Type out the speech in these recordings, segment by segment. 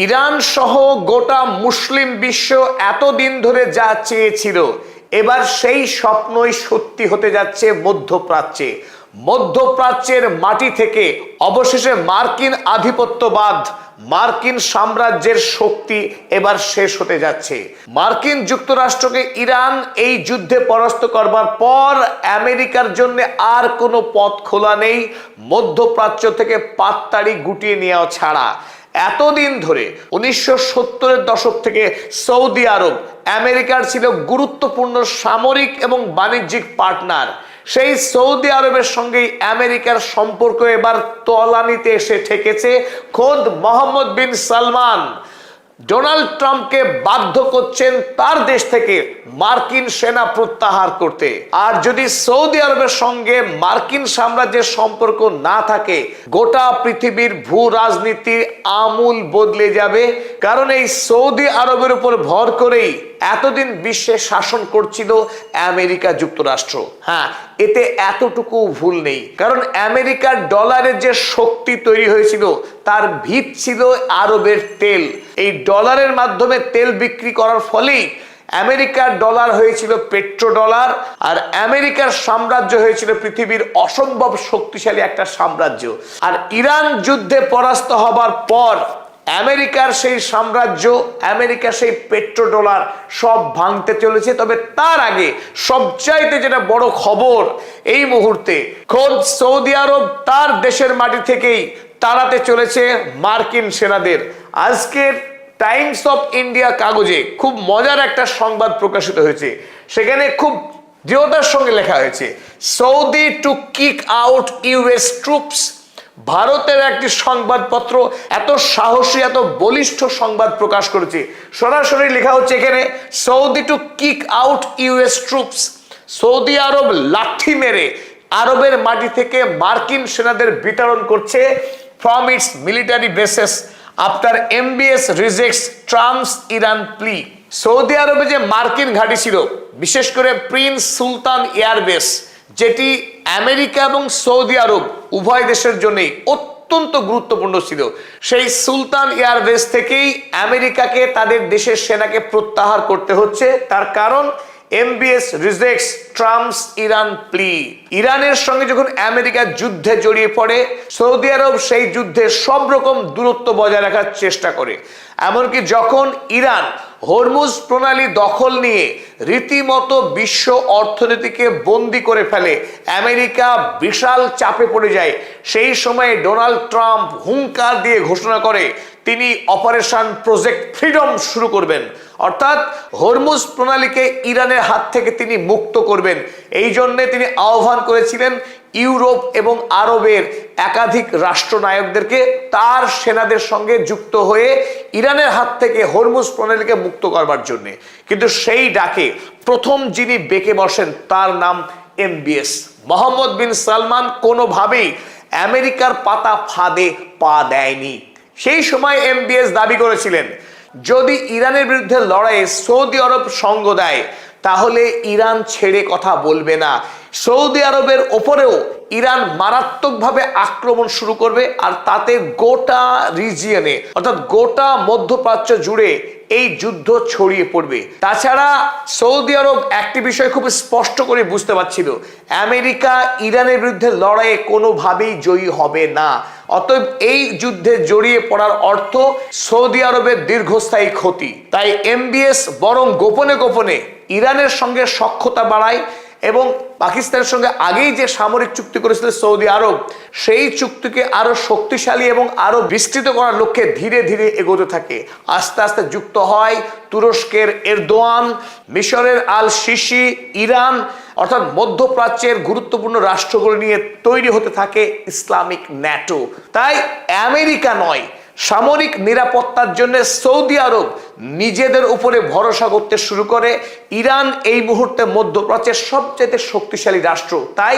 Iran সহ গোটা মুসলিম বিশ্ব এতদিন ধরে যা চেয়েছিল, এবার সেই স্বপ্নই সত্যি হতে যাচ্ছে মধ্যপ্রাচ্যে। মধ্যপ্রাচ্যের মাটি থেকে অবশেষে মার্কিন আধিপত্যবাদ, মার্কিন সাম্রাজ্যের শক্তি এবার শেষ হতে যাচ্ছে। মার্কিন যুক্তরাষ্ট্রকে ইরান এই যুদ্ধে পরাস্ত করবার পর আমেরিকার জন্য আর কোনো পথ খোলা নেই মধ্যপ্রাচ্য থেকে পাততাড়ি গুটিয়ে নেওয়া ছাড়া। এতদিন ধরে 1970-এর দশক থেকে সৌদি আরব আমেরিকার ছিল গুরুত্বপূর্ণ সামরিক এবং বাণিজ্যিক পার্টনার। সেই সৌদি আরবের সঙ্গে আমেরিকার সম্পর্ক এবার তলানিতে এসে ঠেকেছে। খোদ মোহাম্মদ বিন সালমান ডোনাল্ড ট্রাম্পকে বাধ্য করছেন তার দেশ থেকে মার্কিন সেনা প্রত্যাহার করতে। আর যদি সৌদি আরবের সঙ্গে মার্কিন সাম্রাজ্যের সম্পর্ক না থাকে, গোটা পৃথিবীর ভূ রাজনীতি আমূল বদলে যাবে। কারণ এই সৌদি আরবের উপর ভর করেই এতদিন বিশ্বে শাসন করছিল আমেরিকা যুক্তরাষ্ট্র। হ্যাঁ, এতে এতটুকু ভুল নেই, কারণ আমেরিকার ডলারের যে শক্তি তৈরি হয়েছিল তার ভিত ছিল আরবের তেল। এই ডলারের মাধ্যমে তেল বিক্রি করার ফলেই আমেরিকার ডলার হয়েছিল পেট্রো ডলার, আর আমেরিকার সাম্রাজ্য হয়েছিল পৃথিবীর অসম্ভব শক্তিশালী একটা সাম্রাজ্য। আর ইরান যুদ্ধে পরাস্ত হবার পর আমেরিকার সেই সাম্রাজ্য, আমেরিকার সেই পেট্রো ডলার সব ভাঙতে চলেছে। তবে তার আগে সবচাইতে যেটা বড় খবর এই মুহূর্তে, খোদ সৌদি আরব তার দেশের মাটি থেকেই তাড়াতে চলেছে মার্কিন সেনাদের। আজকের টাইমস অফ ইন্ডিয়া কাগজে খুব মজার একটা সংবাদ প্রকাশিত হয়েছে। সেখানে খুব দৃঢ়তার সঙ্গে লেখা হয়েছে, Saudi to kick out US troops. ভারতের একটি সংবাদপত্র এত সাহসী, এত বলিষ্ঠ সংবাদ প্রকাশ করেছে। সরাসরি লেখা হচ্ছে এখানে, Saudi to kick out US troops. Saudi আরব লাঠি মেরে আরবের মাটি থেকে মার্কিন সেনাদের বিতরণ করছে from its military bases after MBS rejects Trump's Iran plea. Saudi আরবে যে মার্কিন ঘাঁটি ছিল, বিশেষ করে প্রিন্স সুলতান এয়ারবেস, যেটি আমেরিকা এবং সৌদি আরব উভয় দেশের জন্যই অত্যন্ত গুরুত্বপূর্ণ ছিল, সেই সুলতান এয়ারবেস থেকেই আমেরিকাকে তাদের দেশের সেনাকে প্রত্যাহার করতে হচ্ছে। তার কারণ এমবিএস রিজেক্টস ট্রাম্পস ইরান প্লি। ইরানের সঙ্গে যখন আমেরিকা যুদ্ধে জড়িয়ে পড়ে, সৌদি আরব সেই যুদ্ধে সব রকম দূরত্ব বজায় রাখার চেষ্টা করে। এমনকি যখন ইরান হরমুজ প্রণালী দখল নিয়ে রীতিমতো বিশ্ব অর্থনীতিকে বন্দী করে ফেলে, আমেরিকা বিশাল চাপে পড়ে যায়। সেই সময়ে ডোনাল্ড ট্রাম্প হুঙ্কার দিয়ে ঘোষণা করে তিনি অপারেশন প্রজেক্ট ফ্রিডম শুরু করবেন, অর্থাৎ হরমুজ প্রণালীকে ইরানের হাত থেকে তিনি মুক্ত করবেন। এই জন্যে তিনি আহ্বান করেছিলেন ইউরোপ এবং আরবের একাধিক রাষ্ট্রনায়কদেরকে তার সেনাদের সঙ্গে যুক্ত হয়ে ইরানের হাত থেকে হরমুজ প্রণালীকে মুক্ত করবার জন্য। কিন্তু সেই ডাকে প্রথম যিনি বেঁকে বসেন তার নাম এমবিএস। মোহাম্মদ বিন সালমান কোনোভাবেই আমেরিকার পাতা ফাঁদে পা দেয়নি। সেই সময় এমবিএস দাবি করেছিলেন, যদি ইরানের বিরুদ্ধে লড়াইয়ে সৌদি আরব সঙ্গ দেয় তাহলে ইরান ছেড়ে কথা বলবে না। সৌদি আরবের ওপরেও ইরান মারাত্মকভাবে আক্রমণ শুরু করবে, আর তাতে গোটা রিজিয়নে অর্থাৎ গোটা মধ্যপ্রাচ্য জুড়ে এই যুদ্ধ ছড়িয়ে পড়বে। তাছাড়া সৌদি আরব একটি বিষয় খুব স্পষ্ট করে বুঝতে পারছিল, আমেরিকা ইরানের বিরুদ্ধে লড়াইয়ে কোনোভাবেই জয়ী হবে না। অতএব এই যুদ্ধে জড়িয়ে পড়ার অর্থ সৌদি আরবের দীর্ঘস্থায়ী ক্ষতি। তাই এমবিএস বরং গোপনে গোপনে ইরানের সঙ্গে সখ্যতা বাড়ায় এবং পাকিস্তানের সঙ্গে আগেই যে সামরিক চুক্তি করেছিল সৌদি আরব, সেই চুক্তিকে আরো শক্তিশালী এবং আরো বিস্তৃত করার লক্ষ্যে ধীরে ধীরে এগোতে থাকে। আস্তে আস্তে যুক্ত হয় তুরস্কের এরদোয়ান, মিশরের আল সিসি, ইরান, অর্থাৎ মধ্যপ্রাচ্যের গুরুত্বপূর্ণ রাষ্ট্রগুলো নিয়ে তৈরি হতে থাকে ইসলামিক ন্যাটো। তাই আমেরিকা নয়, সামরিক নিরাপত্তার জন্য সৌদি আরব নিজেদের উপরে ভরসা করতে শুরু করে। ইরান এই মুহূর্তে মধ্যপ্রাচ্যের সবচেয়ে শক্তিশালী রাষ্ট্র। তাই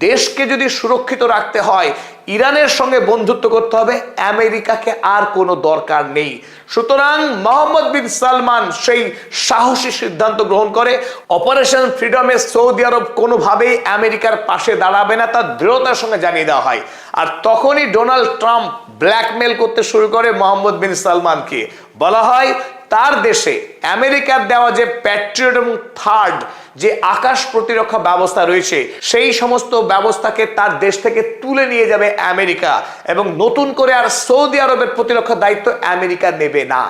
দেশকে যদি সুরক্ষিত রাখতে হয়, ইরানের সঙ্গে বন্ধুত্ব করতে হবে, আমেরিকাকে আর কোনো দরকার নেই। সুতরাং মোহাম্মদ বিন সালমান সেই সাহসী সিদ্ধান্ত গ্রহণ করে, অপারেশন ফ্রিডমে সৌদি আরব কোনোভাবেই আমেরিকার পাশে দাঁড়াবে না, তার দৃঢ়তার সঙ্গে জানিয়ে দেওয়া হয়। আর তখনই ডোনাল্ড ট্রাম্প ব্ল্যাকমেল করতে শুরু করে মোহাম্মদ বিন সালমানকে। বলা হয় তার দেশে আমেরিকার দেওয়া যে প্যাট্রিয়ট এবং থার্ড যে আকাশ প্রতিরক্ষা ব্যবস্থা রয়েছে সেই সমস্ত ব্যবস্থাকে তার দেশ থেকে তুলে নিয়ে যাবে আমেরিকা, এবং নতুন করে আর সৌদি আরবের প্রতিরক্ষা দায়িত্ব আমেরিকা নেবে না।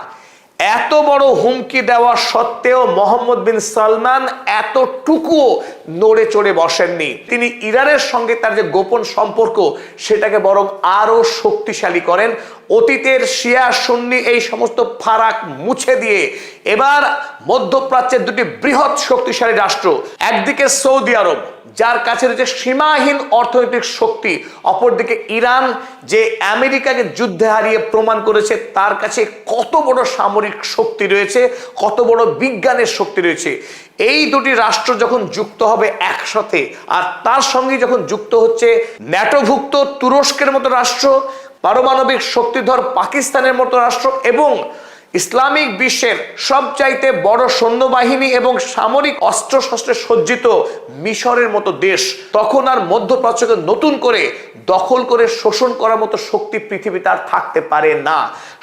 এত বড় হুমকি দেওয়া সত্ত্বেও মোহাম্মদ বিন সালমান এতটুকুও নড়ে চড়ে বসেননি। তিনি ইরানের সঙ্গে তার যে গোপন সম্পর্ক সেটাকে বরং আরো শক্তিশালী করেন। অতীতের শিয়া সুন্নি এই সমস্ত ফারাক মুছে দিয়ে এবার মধ্যপ্রাচ্যের দুটি বৃহৎ শক্তিশালী রাষ্ট্র, একদিকে সৌদি আরব যার কাছে রয়েছে সীমাহীন অর্থনৈতিক শক্তি, অপরদিকে ইরান যে আমেরিকাকে যুদ্ধে হারিয়ে প্রমাণ করেছে তার কাছে কত বড় সামরিক শক্তি রয়েছে, কত বড় বিজ্ঞানের শক্তি রয়েছে। এই দুটি রাষ্ট্র যখন যুক্ত হবে একসাথে, আর তার সঙ্গে যখন যুক্ত হচ্ছে ন্যাটোভুক্ত তুরস্কের মতো রাষ্ট্র, পারমাণবিক শক্তিধর পাকিস্তানের মতো রাষ্ট্র এবং ইসলামিক বিশ্বের সবচাইতে বড় সৈন্যবাহিনী এবং সামরিক অস্ত্রশস্ত্রে সজ্জিত মিশরের মতো দেশ, তখন আর মধ্যপ্রাচ্যকে নতুন করে দখল করে শোষণ করার মতো শক্তি পৃথিবীতে আর থাকতে পারে না।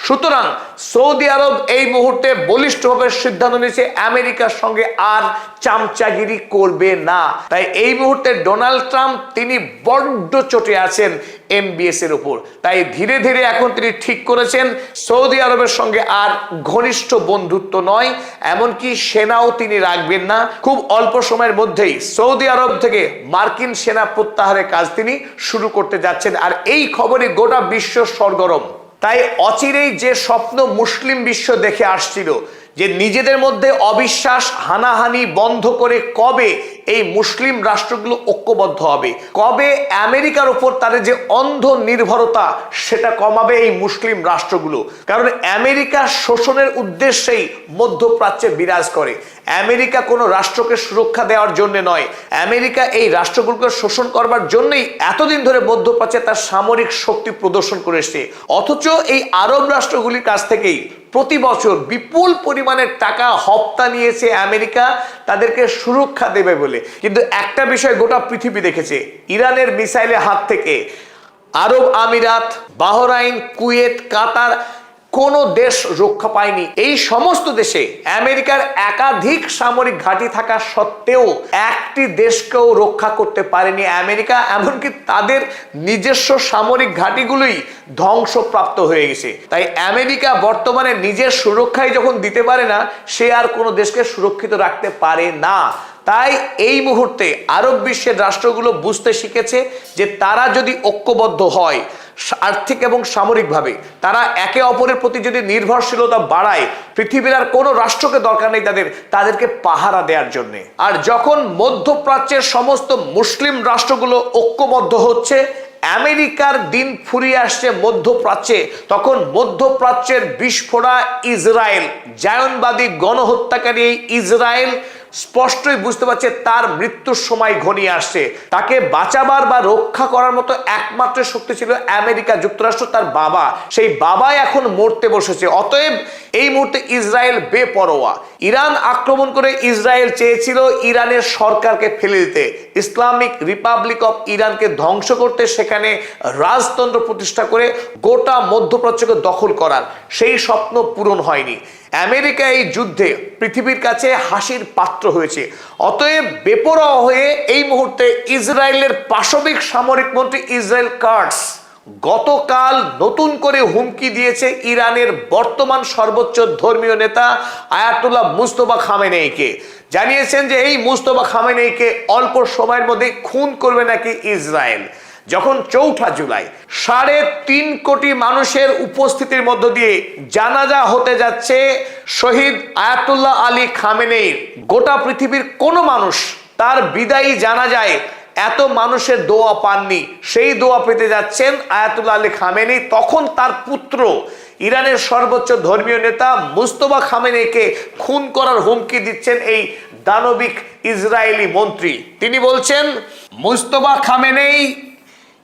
সুতরাং সৌদি আরব এই মুহূর্তে বলিষ্ঠভাবে সিদ্ধান্ত নিয়েছে আমেরিকার সঙ্গে আর চামচাগিরি করবে না। তাই এই মুহূর্তে ডোনাল্ড ট্রাম্প তিনি বড্ড চটে আছেন এমবিএস এর উপর। তাই ধীরে ধীরে এখন তিনি ঠিক করেছেন সৌদি আরবের সঙ্গে আর ঘনিষ্ঠ বন্ধুত্ব নয়, এমনকি সেনাও তিনি রাখবেন না। খুব অল্প সময়ের মধ্যেই সৌদি আরব থেকে মার্কিন সেনা প্রত্যাহারের কাজ তিনি শুরু করতে যাচ্ছেন। আর এই খবরে গোটা বিশ্ব সরগরম। তাই অচিরেই যে স্বপ্ন মুসলিম বিশ্ব দেখে আসছিল যে নিজেদের মধ্যে অবিশ্বাস হানাহানি বন্ধ করে কবে এই মুসলিম রাষ্ট্রগুলো ঐক্যবদ্ধ হবে, কবে আমেরিকার উপর তাদের যে অন্ধ নির্ভরতা সেটা কমাবে এই মুসলিম রাষ্ট্রগুলো। কারণ আমেরিকা শোষণের উদ্দেশ্যেই মধ্যপ্রাচ্যে বিরাজ করে। আমেরিকা কোনো রাষ্ট্রকে সুরক্ষা দেওয়ার জন্য নয়, আমেরিকা এই রাষ্ট্রগুলোকে শোষণ করবার জন্যই এতদিন ধরে মধ্যপ্রাচ্যে তার সামরিক শক্তি প্রদর্শন করে এসেছে। অথচ এই আরব রাষ্ট্রগুলির কাছ থেকেই প্রতি বছর বিপুল পরিমাণের টাকা হপ্তা নিয়েছে আমেরিকা তাদেরকে সুরক্ষা দেবে বলে। কিন্তু একটা বিষয় গোটা পৃথিবী দেখেছে, ইরানের মিসাইলের হাত থেকে আরব আমিরাত, বাহরাইন, কুয়েত, কাতার কোনো দেশ রক্ষা পায়নি। এই সমস্ত দেশে আমেরিকার একাধিক সামরিক ঘাঁটি থাকা সত্ত্বেও একটি দেশকেও রক্ষা করতে পারেনি আমেরিকা। এমনকি তাদের নিজস্ব সামরিক ঘাঁটিগুলোই ধ্বংসপ্রাপ্ত হয়ে গেছে। তাই আমেরিকা বর্তমানে নিজের সুরক্ষাই যখন দিতে পারে না, সে আর কোনো দেশকে সুরক্ষিত রাখতে পারে না। তাই এই মুহূর্তে আরব বিশ্বের রাষ্ট্রগুলো বুঝতে শিখেছে যে তারা যদি ঐক্যবদ্ধ হয় আর্থিক এবং সামরিকভাবে, তারা একে অপরের প্রতি যদি নির্ভরশীলতা বাড়ায়, পৃথিবীর আর কোনো রাষ্ট্রকে দরকার নেই তাদেরকে পাহারা দেওয়ার জন্য। আর যখন মধ্যপ্রাচ্যের সমস্ত মুসলিম রাষ্ট্রগুলো ঐক্যবদ্ধ হচ্ছে, আমেরিকার দিন ফুরিয়ে আসছে মধ্যপ্রাচ্যে, তখন মধ্যপ্রাচ্যের বিস্ফোরা ইসরায়েল, জায়নবাদী গণহত্যাকারী এই ইসরায়েল স্পষ্টই বুঝতে পারছে তার মৃত্যুর সময় ঘনিয়ে আসছে। তাকে বাঁচাবার বা রক্ষা করার মতো একমাত্র শক্তি ছিল আমেরিকা যুক্তরাষ্ট্র, তার বাবা। সেই বাবাই এখন মরতে বসেছে। অতএব এই মুহূর্তে ইসরায়েল বেপরোয়া। ইরান আক্রমণ করে ইসরায়েল চেয়েছিল ইরানের সরকারকে ফেলে দিতে, ইসলামিক রিপাবলিক অফ ইরানকে ধ্বংস করতে, সেখানে রাজতন্ত্র প্রতিষ্ঠা করে গোটা মধ্যপ্রাচ্যকে দখল করার। সেই স্বপ্ন পূরণ হয়নি। আমেরিকা এই যুদ্ধে পৃথিবীর কাছে হাসির পাত্র হয়েছে। অতএব বেপরোয়া হয়ে এই মুহূর্তে ইসরায়েলের পাশবিক সামরিক মন্ত্রী ইসরায়েল কাটস গতকাল নতুন করে হুমকি দিয়েছে ইরানের বর্তমান সর্বোচ্চ ধর্মীয় নেতা আয়াতুল্লাহ মুস্তফা খামেনেইকে। জানিয়েছেন যে এই মুস্তফা খামেনেইকে অল্প সময়ের মধ্যে খুন করবে নাকি ইসরায়েল। যখন 4 জুলাই 3.5 কোটি মানুষের উপস্থিতির মধ্য দিয়ে জানাজা হতে যাচ্ছে শহীদ আয়াতুল্লাহ আলী খামেনেইর, গোটা পৃথিবীর কোনো মানুষ তার বিদায়ী জানাজায় এত মানুষের দোয়া পাননি। সেই দোয়া পেতে যাচ্ছেন আয়াতুল্লাহ আলী খামেনেই। তখন তার পুত্র ইরানের সর্বোচ্চ ধর্মীয় নেতা মুস্তফা খামেনেইকে খুন করার হুমকি দিচ্ছেন এই দানবিক ইসরায়েলি মন্ত্রী। তিনি বলছেন Mustafa Khamenei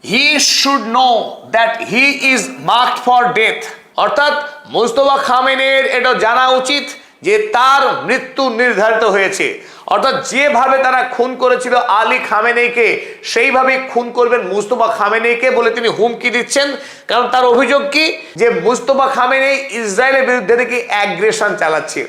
he should know that he is marked for death। অর্থাৎ মুস্তফা খামেনেইর এটা জানা উচিত যে তার মৃত্যু নির্ধারিত হয়েছে। অর্থাৎ যেভাবে তারা খুন করেছিল আলী খামেনেইকে সেইভাবে খুন করবেন মুস্তফা খামেনেইকে বলে তিনি হুমকি দিচ্ছেন। কারণ তার অভিযোগ কি, যে মুস্তফা খামেনেই ইসরায়েলের বিরুদ্ধে নাকি অ্যাগ্রেশন চালাচ্ছে।